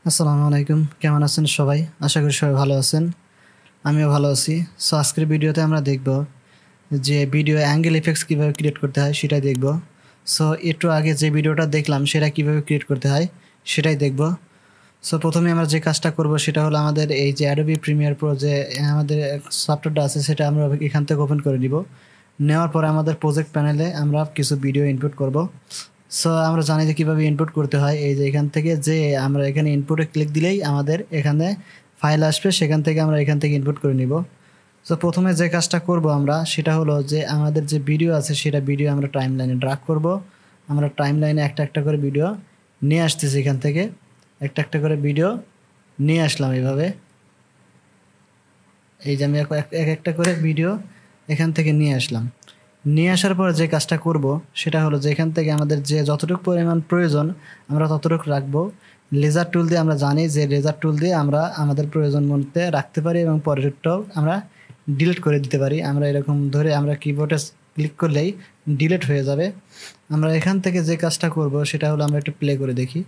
আসসালামু আলাইকুম, কেমন আছেন সবাই? আশা করি সবাই ভালো আছেন। আমিও ভালো আছি। সো আজকের ভিডিওতে আমরা দেখব যে ভিডিও অ্যাঙ্গেল ইফেক্টস কীভাবে ক্রিয়েট করতে হয় সেটাই দেখব। সো একটু আগে যে ভিডিওটা দেখলাম সেটা কীভাবে ক্রিয়েট করতে হয় সেটাই দেখব। সো প্রথমে আমরা যে কাজটা করব সেটা হলো আমাদের এই যে অ্যাডোবি প্রিমিয়ার প্রো যে আমাদের সফটওয়্যারটা আছে সেটা আমরা এখান থেকে ওপেন করে নিব। নেওয়ার পরে আমাদের প্রজেক্ট প্যানেলে আমরা কিছু ভিডিও ইনপুট করব। সো আমরা জানি যে কীভাবে ইনপুট করতে হয়। এই যে এখান থেকে যে আমরা এখানে ইনপুটে ক্লিক দিলেই আমাদের এখানে ফাইল আসবে, সেখান থেকে আমরা এখান থেকে ইনপুট করে নিব। সো প্রথমে যে কাজটা করব আমরা সেটা হলো যে আমাদের যে ভিডিও আছে সেটা ভিডিও আমরা টাইম লাইনে ড্রাগ করব। আমরা টাইম লাইনে একটা একটা করে ভিডিও নিয়ে আসতেছি, এখান থেকে একটা একটা করে ভিডিও নিয়ে আসলাম এইভাবে। এই যে আমি এক একটা করে ভিডিও এখান থেকে নিয়ে আসলাম। নিয়ে আসার পর যে কাজটা করব সেটা হলো যে এখান থেকে আমাদের যে যতটুকু পরিমাণ প্রয়োজন আমরা ততটুকু রাখবো। লেজার টুল দিয়ে আমরা জানি যে লেজার টুল দিয়ে আমরা আমাদের প্রয়োজন মধ্যে রাখতে পারি এবং পরেরটাও আমরা ডিলিট করে দিতে পারি। আমরা এরকম ধরে আমরা কিবোর্ডে ক্লিক করলেই ডিলিট হয়ে যাবে। আমরা এখান থেকে যে কাজটা করব সেটা হলো আমরা একটু প্লে করে দেখি।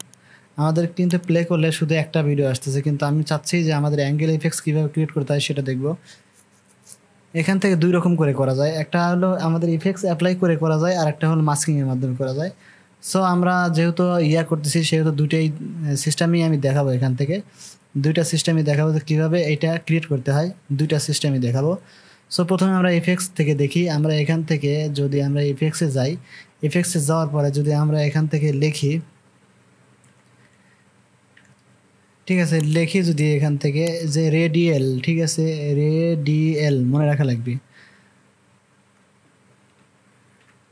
আমাদের কিন্তু প্লে করলে শুধু একটা ভিডিও আসতেছে, কিন্তু আমি চাচ্ছি যে আমাদের অ্যাঙ্গেল ইফেক্টস কীভাবে ক্রিয়েট করতে হয় সেটা দেখব। এখান থেকে দুই রকম করে করা যায়, একটা হলো আমাদের ইফেক্টস অ্যাপ্লাই করে করা যায়, আর একটা হলো মাস্কিংয়ের মাধ্যমে করা যায়। সো আমরা যেহেতু করতেছি সেহেতু দুইটাই সিস্টেমই আমি দেখাবো। এখান থেকে দুইটা সিস্টেমই দেখাবো যে কীভাবে এটা ক্রিয়েট করতে হয়, দুইটা সিস্টেমই দেখাবো। সো প্রথমে আমরা ইফেক্টস থেকে দেখি। আমরা এখান থেকে যদি আমরা ইফেক্টসে যাই, ইফেক্টসে যাওয়ার পরে যদি আমরা এখান থেকে লিখি, ঠিক আছে, লিখি যদি এখান থেকে যে রেডিয়েল, ঠিক আছে, রেডিয়েল মনে রাখা লাগবে,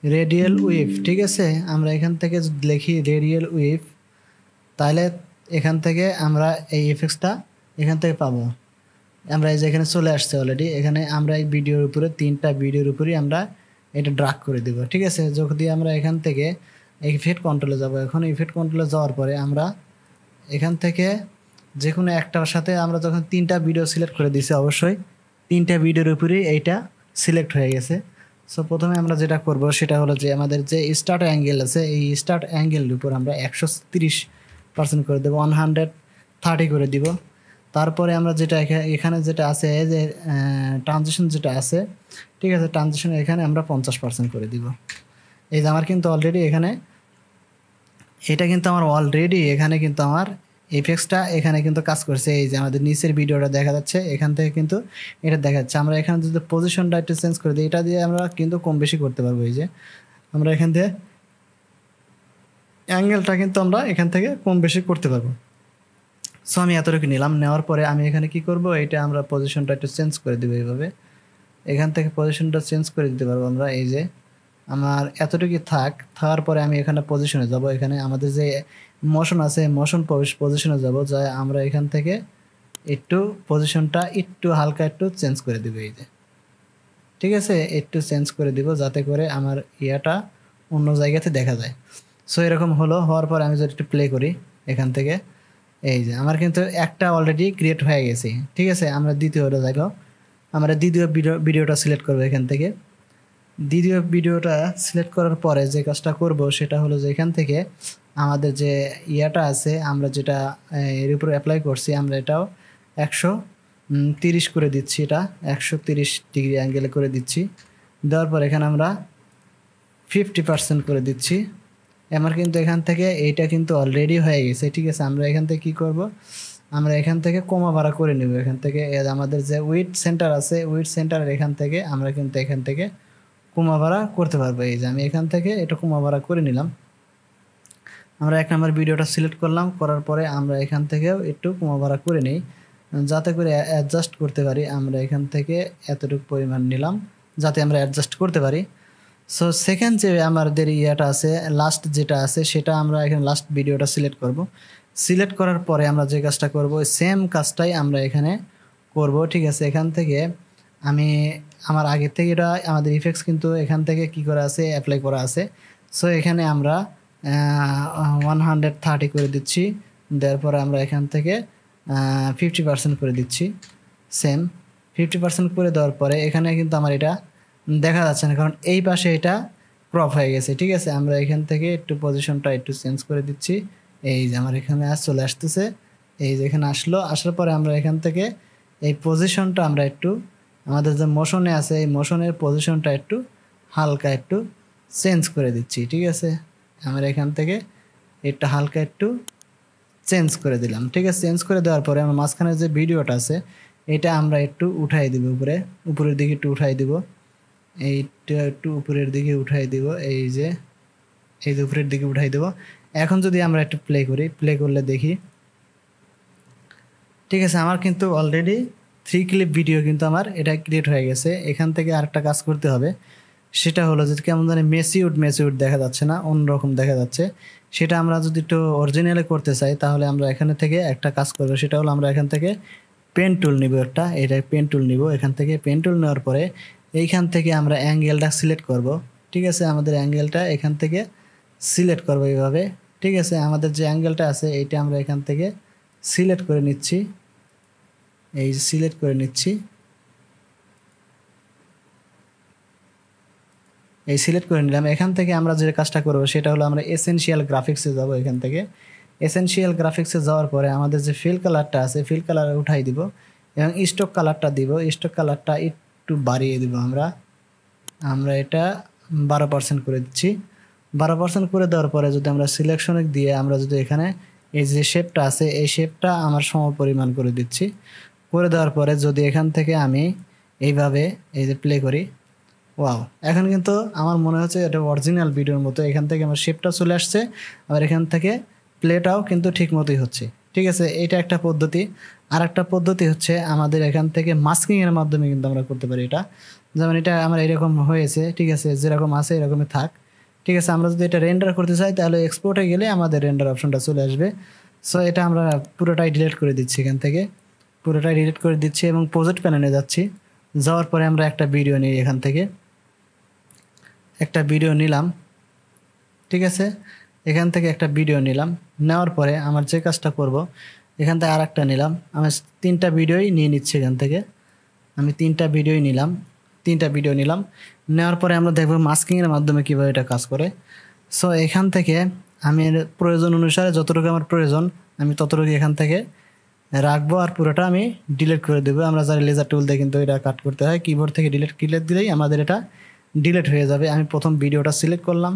রেডিয়াল উইভ, ঠিক আছে। আমরা এখান থেকে যদি লিখি রেডিয়াল উইভ, তাহলে এখান থেকে আমরা এই ইফেক্টসটা এখান থেকে পাবো। আমরা এই যে এখানে চলে আসছে অলরেডি। এখানে আমরা এই ভিডিওর উপরে তিনটা ভিডিওর উপরেই আমরা এটা ড্রাগ করে দেব, ঠিক আছে। যদি আমরা এখান থেকে ইফেক্ট কন্ট্রোলে যাব, এখন ইফেক্ট কন্ট্রোলে যাওয়ার পরে আমরা এখান থেকে যে কোনো একটার সাথে আমরা যখন তিনটা ভিডিও সিলেক্ট করে দিয়েছি, অবশ্যই তিনটা ভিডিওর উপরেই এইটা সিলেক্ট হয়ে গেছে। সো প্রথমে আমরা যেটা করব সেটা হলো যে আমাদের যে স্টার্ট অ্যাঙ্গেল আছে এই স্টার্ট অ্যাঙ্গেলের উপর আমরা 130% করে দেবো, 130 করে দিব। তারপরে আমরা যেটা এখানে যেটা আছে যে ট্রানজিশন যেটা আছে, ঠিক আছে, ট্রানজিশন এখানে আমরা 50% করে দিব। এই যে আমার কিন্তু অলরেডি এখানে এটা কিন্তু আমার অলরেডি এখানে কিন্তু আমার ইফেক্টসটা এখানে কিন্তু কাজ করছে। এই যে আমাদের নিচের ভিডিওটা দেখা যাচ্ছে, এখান থেকে কিন্তু এটা দেখা যাচ্ছে। আমরা এখানে যদি পজিশনটা একটু চেঞ্জ করে দিই, এটা দিয়ে আমরা কিন্তু কম বেশি করতে পারবো। এই যে আমরা এখান থেকে অ্যাঙ্গেলটা কিন্তু আমরা এখান থেকে কম বেশি করতে পারবো। সো আমি এতটুকু নিলাম। নেওয়ার পরে আমি এখানে কি করব, এটা আমরা পজিশনটা একটু চেঞ্জ করে দেবো এইভাবে। এখান থেকে পজিশনটা চেঞ্জ করে দিতে পারবো আমরা। এই যে আমার এতটুকু থাকার পরে আমি এখানে পজিশনে যাব। এখানে আমাদের যে মোশন আছে মোশন পজিশনে যাব, যা আমরা এখান থেকে একটু পজিশনটা একটু হালকা একটু চেঞ্জ করে দেবো। এই যে, ঠিক আছে, একটু চেঞ্জ করে দিব যাতে করে আমার ইয়াটা অন্য জায়গাতে দেখা যায়। সো এরকম হওয়ার পর আমি যদি একটু প্লে করি এখান থেকে, এই যে আমার কিন্তু একটা অলরেডি ক্রিয়েট হয়ে গেছে, ঠিক আছে। আমরা দ্বিতীয়টা দেখো, আমরা দ্বিতীয় ভিডিওটা সিলেক্ট করবো। এখান থেকে দ্বিতীয় ভিডিওটা সিলেক্ট করার পরে যে কাজটা করব সেটা হলো যে এখান থেকে আমাদের যে ইয়াটা আছে আমরা যেটা এর উপরে অ্যাপ্লাই করছি, আমরা এটাও 130 করে দিচ্ছি। এটা 130 ডিগ্রি অ্যাঙ্গেলে করে দিচ্ছি। দেওয়ার পর এখানে আমরা 50% করে দিচ্ছি। আমার কিন্তু এখান থেকে এইটা কিন্তু অলরেডি হয়ে গেছে, ঠিক আছে। আমরা এখান থেকে কি করব, আমরা এখান থেকে কমা বাড়া করে নেব। এখান থেকে আমাদের যে উইড সেন্টার আছে, উইড সেন্টারের এখান থেকে আমরা কিন্তু এখান থেকে কমা বাড়া করতে পারবো। এই যে আমি এখান থেকে এটা কমা বাড়া করে নিলাম। আমরা 1 নম্বর ভিডিওটা সিলেক্ট করলাম, করার পরে আমরা এখান থেকেও একটু কমা বাড়া করে নিই যাতে করে অ্যাডজাস্ট করতে পারি। আমরা এখান থেকে এতটুকু পরিমাণ নিলাম যাতে আমরা অ্যাডজাস্ট করতে পারি। সো সেকেন্ড যে আমাদের ইয়াটা আছে, লাস্ট যেটা আছে, সেটা আমরা এখানে লাস্ট ভিডিওটা সিলেক্ট করব। সিলেক্ট করার পরে আমরা যে কাজটা করব সেম কাজটাই আমরা এখানে করব, ঠিক আছে। এখান থেকে আমি আমার আগে থেকে এটা আমাদের ইফেক্টস কিন্তু এখান থেকে কি করা আছে, অ্যাপ্লাই করা আছে। সো এখানে আমরা 130 করে দিচ্ছি। দেওয়ার পরে আমরা এখান থেকে 50% করে দিচ্ছি। সেম 50% করে দেওয়ার পরে এখানে কিন্তু আমার এটা দেখা যাচ্ছে না, কারণ এই পাশে এটা ক্রপ হয়ে গেছে, ঠিক আছে। আমরা এখান থেকে একটু পজিশনটা একটু চেঞ্জ করে দিচ্ছি। এই যে আমার এখানে চলে আসতেছে। এই যে এখানে আসলো, আসার পরে আমরা এখান থেকে এই পজিশনটা আমরা একটু আমাদের যে মোশনে আছে এই মোশনের পজিশনটা একটু হালকা একটু চেঞ্জ করে দিচ্ছি। ঠিক আছে, আমরা এখান থেকে এটা হালকা একটু চেঞ্জ করে দিলাম। ঠিক আছে, চেঞ্জ করে দেওয়ার পরে আমার মাঝখানে যে ভিডিওটা আছে এটা আমরা একটু উঠাই দিব, উপরের দিকে একটু উঠাই দিব, এইটা একটু উপরের দিকে উঠাই দিব, এই যে উপরের দিকে উঠাই দেব। এখন যদি আমরা একটু প্লে করি, প্লে করলে দেখি, ঠিক আছে, আমার কিন্তু অলরেডি 3 ক্লিপ ভিডিও কিন্তু আমার এটা ক্রিয়েট হয়ে গেছে। এখান থেকে আরেকটা কাজ করতে হবে, সেটা হলো যে কেমন জানি মেসিউড দেখা যাচ্ছে না, অন্যরকম দেখা যাচ্ছে। সেটা আমরা যদি একটু অরিজিনালে করতে চাই তাহলে আমরা এখানে থেকে একটা কাজ করবো, সেটা হলো আমরা এখান থেকে পেন টুল নিব একটা, এটা পেন টুল নিব। এখান থেকে পেন টুল নেওয়ার পরে এইখান থেকে আমরা অ্যাঙ্গেলটা সিলেক্ট করব। ঠিক আছে, আমাদের অ্যাঙ্গেলটা এখান থেকে সিলেক্ট করবো এইভাবে। ঠিক আছে, আমাদের যে অ্যাঙ্গেলটা আছে এইটা আমরা এখান থেকে সিলেক্ট করে নিচ্ছি, এই সিলেক্ট করে নিচ্ছি, এই সিলেক্ট করে নিলাম। এখান থেকে আমরা যে কাজটা করবো সেটা হলো আমরা এসেনশিয়াল গ্রাফিক্সে যাব। এখান থেকে এসেনশিয়াল গ্রাফিক্সে যাওয়ার পরে আমাদের যে ফিল কালারটা আছে ফিল কালার উঠাই দিব এবং স্টক কালারটা দিব, স্টক কালারটা একটু বাড়িয়ে দিব। আমরা এটা 12% করে দিচ্ছি। 12% করে দেওয়ার পরে যদি আমরা সিলেকশনে দিয়ে আমরা যদি এখানে এই যে শেপটা আছে এই শেপটা আমার সমপরিমাণ করে দিচ্ছি। করে দেওয়ার পরে যদি এখান থেকে আমি এইভাবে এই যে প্লে করি, ওয়াও, এখন কিন্তু আমার মনে হচ্ছে এটা অরিজিনাল ভিডিওর মতো। এখান থেকে আমার শেপটা চলে আসছে, আবার এখান থেকে প্লেটাও কিন্তু ঠিক মতোই হচ্ছে। ঠিক আছে, এটা একটা পদ্ধতি। আর একটা পদ্ধতি হচ্ছে আমাদের এখান থেকে মাস্কিংয়ের মাধ্যমে কিন্তু আমরা করতে পারি এটা। যেমন এটা আমার এরকম হয়েছে, ঠিক আছে, যেরকম আছে এরকমই থাক। ঠিক আছে, আমরা যদি এটা রেন্ডার করতে চাই তাহলে এক্সপোর্টে গেলে আমাদের রেন্ডার অপশনটা চলে আসবে। সো এটা আমরা পুরোটাই ডিলিট করে দিচ্ছি, এখান থেকে পুরোটাই ডিলিট করে দিচ্ছি এবং প্রজেক্ট প্যানেলে যাচ্ছি। যাওয়ার পরে আমরা একটা ভিডিও নিই, এখান থেকে একটা ভিডিও নিলাম। ঠিক আছে, এখান থেকে একটা ভিডিও নিলাম, নেওয়ার পরে আমার যে কাজটা করব এখান থেকে আর একটা নিলাম। আমি 3টা ভিডিওই নিয়ে নিচ্ছি এখান থেকে। আমি 3টা ভিডিওই নিলাম, 3টা ভিডিও নিলাম। নেওয়ার পরে আমরা দেখব মাস্কিংয়ের মাধ্যমে কীভাবে এটা কাজ করে। সো এখান থেকে আমি প্রয়োজন অনুসারে যতটুকু আমার প্রয়োজন আমি ততটুকু এখান থেকে রাখবো, আর পুরোটা আমি ডিলিট করে দেবো। আমরা যারা লেজার টুল দিয়ে কিন্তু এটা কাট করতে হয়, কিবোর্ড থেকে ডিলিট দিলেই আমাদের এটা ডিলিট হয়ে যাবে। আমি প্রথম ভিডিওটা সিলেক্ট করলাম,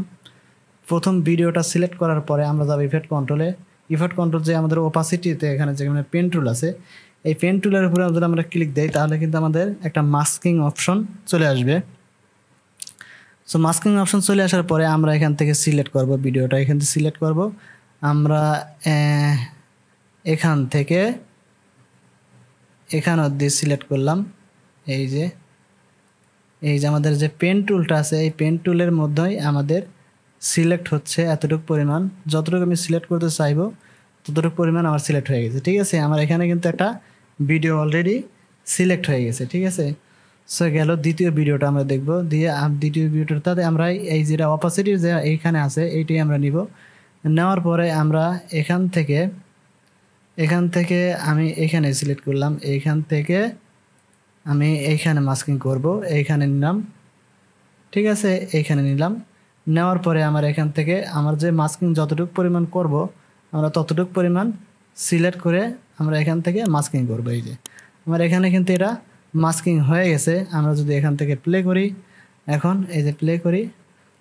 প্রথম ভিডিওটা সিলেক্ট করার পরে আমরা যাবো ইফেক্ট কন্ট্রোলে। ইফেক্ট কন্ট্রোল যে আমাদের ওপাসিটিতে এখানে যেখানে পেন টুল আছে এই পেন টুলের উপরে যদি আমরা ক্লিক দিই তাহলে কিন্তু আমাদের একটা মাস্কিং অপশন চলে আসবে। সো মাস্কিং অপশন চলে আসার পরে আমরা এখান থেকে সিলেক্ট করব, ভিডিওটা এখান থেকে সিলেক্ট করব। আমরা এখান থেকে এখান অবধি সিলেক্ট করলাম। এই যে আমাদের যে পেন টুলটা আছে এই পেন টুলের মধ্যেই আমাদের সিলেক্ট হচ্ছে এতটুকু পরিমাণ। যতটুকু আমি সিলেক্ট করতে চাইবো ততটুকু পরিমাণ আমার সিলেক্ট হয়ে গেছে। ঠিক আছে, আমার এখানে কিন্তু একটা ভিডিও অলরেডি সিলেক্ট হয়ে গেছে। ঠিক আছে, সো গেল দ্বিতীয় ভিডিওটা আমরা দেখব। দ্বিতীয় ভিডিওটাতে আমরা এই যেটা অপাসিটি যে এইখানে আছে এইটাই আমরা নিব। নেওয়ার পরে আমরা এখান থেকে আমি এখানে সিলেক্ট করলাম, এইখান থেকে আমি এইখানে মাস্কিং করব, এইখানে নিলাম। ঠিক আছে, এইখানে নিলাম। নেওয়ার পরে আমার এখান থেকে আমার যে মাস্কিং যতটুকু পরিমাণ করব আমরা ততটুকু পরিমাণ সিলেক্ট করে আমরা এখান থেকে মাস্কিং করব। এই যে আমার এখানে কিন্তু এটা মাস্কিং হয়ে গেছে। আমরা যদি এখান থেকে প্লে করি, এখন এই যে প্লে করি,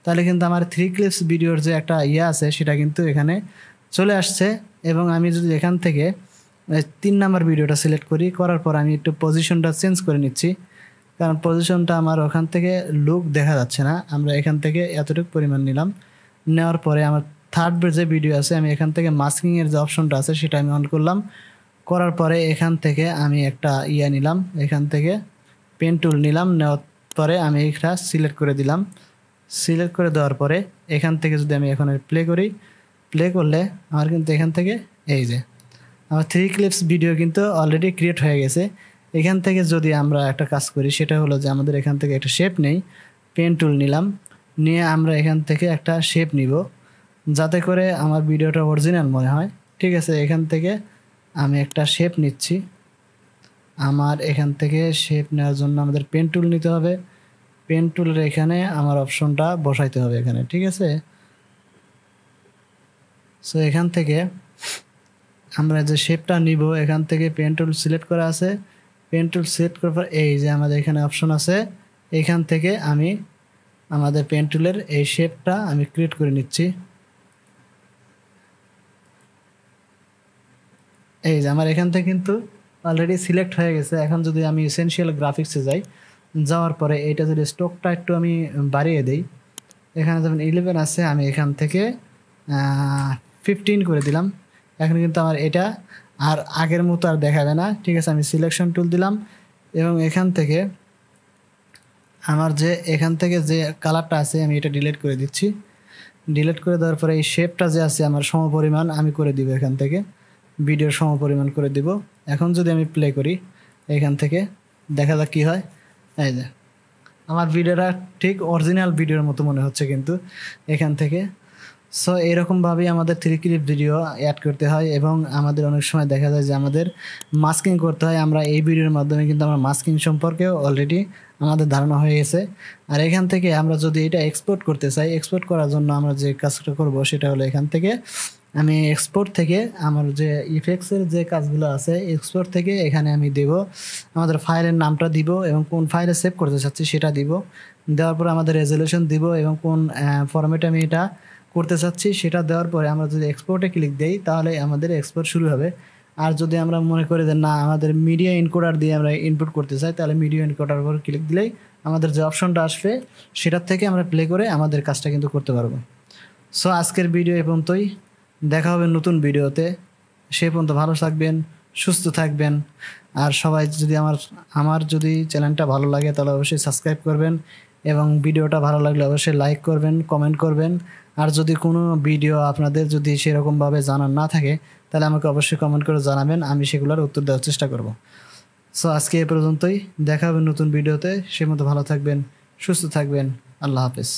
তাহলে কিন্তু আমার 3 ক্লিপস ভিডিওর যে একটা আছে সেটা কিন্তু এখানে চলে আসছে। এবং আমি যদি এখান থেকে 3 নাম্বার ভিডিওটা সিলেক্ট করি, করার পর আমি একটু পজিশনটা চেঞ্জ করে নিচ্ছি, কারণ পজিশনটা আমার ওখান থেকে লুক দেখা যাচ্ছে না। আমরা এখান থেকে এতটুকু পরিমাণ নিলাম। নেওয়ার পরে আমার থার্ড যে ভিডিও আছে আমি এখান থেকে মাস্কিংয়ের যে অপশনটা আছে সেটা আমি অন করলাম। করার পরে এখান থেকে আমি একটা নিলাম, এখান থেকে পেন টুল নিলাম। নেওয়ার পরে আমি এটা সিলেক্ট করে দিলাম। সিলেক্ট করে দেওয়ার পরে এখান থেকে যদি আমি এখন প্লে করি, প্লে করলে আমার কিন্তু এখান থেকে এই যে আমার 3 ক্লিপস ভিডিও কিন্তু অলরেডি ক্রিয়েট হয়ে গেছে। এখান থেকে যদি আমরা একটা কাজ করি সেটা হলো যে আমাদের এখান থেকে একটা শেপ নেই, পেন টুল নিলাম, নিয়ে আমরা এখান থেকে একটা শেপ নিব যাতে করে আমার ভিডিওটা অরিজিনাল মনে হয়। ঠিক আছে, এখান থেকে আমি একটা শেপ নিচ্ছি। আমার এখান থেকে শেপ নেওয়ার জন্য আমাদের পেন টুল নিতে হবে। পেন টুলের এখানে আমার অপশনটা বসাইতে হবে এখানে। ঠিক আছে, সো এখান থেকে আমরা যে শেপটা নিব এখান থেকে পেন টুল সিলেক্ট করা আছে, পেন টুল সিলেক্ট করার পর এই যে আমাদের এখানে অপশন আছে, এখান থেকে আমি আমাদের পেন টুলের এই শেপটা আমি ক্রিয়েট করে নিচ্ছি। এই যে আমার এখান থেকে কিন্তু অলরেডি সিলেক্ট হয়ে গেছে। এখন যদি আমি এসেনশিয়াল গ্রাফিক্সে যাই, যাওয়ার পরে এইটা যদি স্টকটা একটু আমি বাড়িয়ে দেই, এখানে যেমন 11 আছে, আমি এখান থেকে 15 করে দিলাম। এখন কিন্তু আমার এটা আর আগের মতো আর দেখাবে না। ঠিক আছে, আমি সিলেকশন টুল দিলাম এবং এখান থেকে আমার যে এখান থেকে যে কালারটা আছে আমি এটা ডিলিট করে দিচ্ছি। ডিলিট করে দেওয়ার পরে এই শেপটা যে আছে আমার সমপরিমাণ আমি করে দিব, এখান থেকে ভিডিওর সমপরিমাণ করে দিব। এখন যদি আমি প্লে করি এখান থেকে, দেখা যাক কী হয়। এই যে আমার ভিডিওটা ঠিক অরিজিনাল ভিডিওর মতো মনে হচ্ছে কিন্তু এখান থেকে। সো এরকমভাবেই আমাদের 3 ক্লিপ ভিডিও অ্যাড করতে হয় এবং আমাদের অনেক সময় দেখা যায় যে আমাদের মাস্কিং করতে হয়। আমরা এই ভিডিওর মাধ্যমে কিন্তু আমরা মাস্কিং সম্পর্কেও অলরেডি আমাদের ধারণা হয়ে গেছে। আর এখান থেকে আমরা যদি এটা এক্সপোর্ট করতে চাই, এক্সপোর্ট করার জন্য আমরা যে কাজটা করব সেটা হলো এখান থেকে আমি এক্সপোর্ট থেকে আমার যে ইফেক্টসের যে কাজগুলো আছে এক্সপোর্ট থেকে এখানে আমি দেব আমাদের ফাইলের নামটা দিব এবং কোন ফাইলে সেভ করতে চাচ্ছি সেটা দিব। দেওয়ার পরে আমাদের রেজলিউশন দিব এবং কোন ফরম্যাটে আমি এটা করতে চাচ্ছি সেটা দেওয়ার পরে আমরা যদি এক্সপোর্টে ক্লিক দেই তাহলে আমাদের এক্সপোর্ট শুরু হবে। আর যদি আমরা মনে করি যে না আমাদের মিডিয়া এনকোডার দিয়ে আমরা ইনপুট করতে চাই, তাহলে মিডিয়া এনকোডার উপর ক্লিক দিলেই আমাদের যে অপশনটা আসবে সেটার থেকে আমরা প্লে করে আমাদের কাজটা কিন্তু করতে পারবো। সো আজকের ভিডিও এ পর্যন্তই, দেখা হবে নতুন ভিডিওতে। সেই পর্যন্ত ভালো থাকবেন, সুস্থ থাকবেন। আর সবাই যদি আমার যদি চ্যানেলটা ভালো লাগে তাহলে অবশ্যই সাবস্ক্রাইব করবেন এবং ভিডিওটা ভালো লাগলে অবশ্যই লাইক করবেন, কমেন্ট করবেন। আর যদি কোনো ভিডিও আপনাদের যদি সেরকমভাবে জানার না থাকে তাহলে আমাকে অবশ্যই কমেন্ট করে জানাবেন, আমি সেগুলোর উত্তর দেওয়ার চেষ্টা করব। সো আজকে এ পর্যন্তই, দেখা হবে নতুন ভিডিওতে। সে মতো ভালো থাকবেন, সুস্থ থাকবেন। আল্লাহ হাফেজ।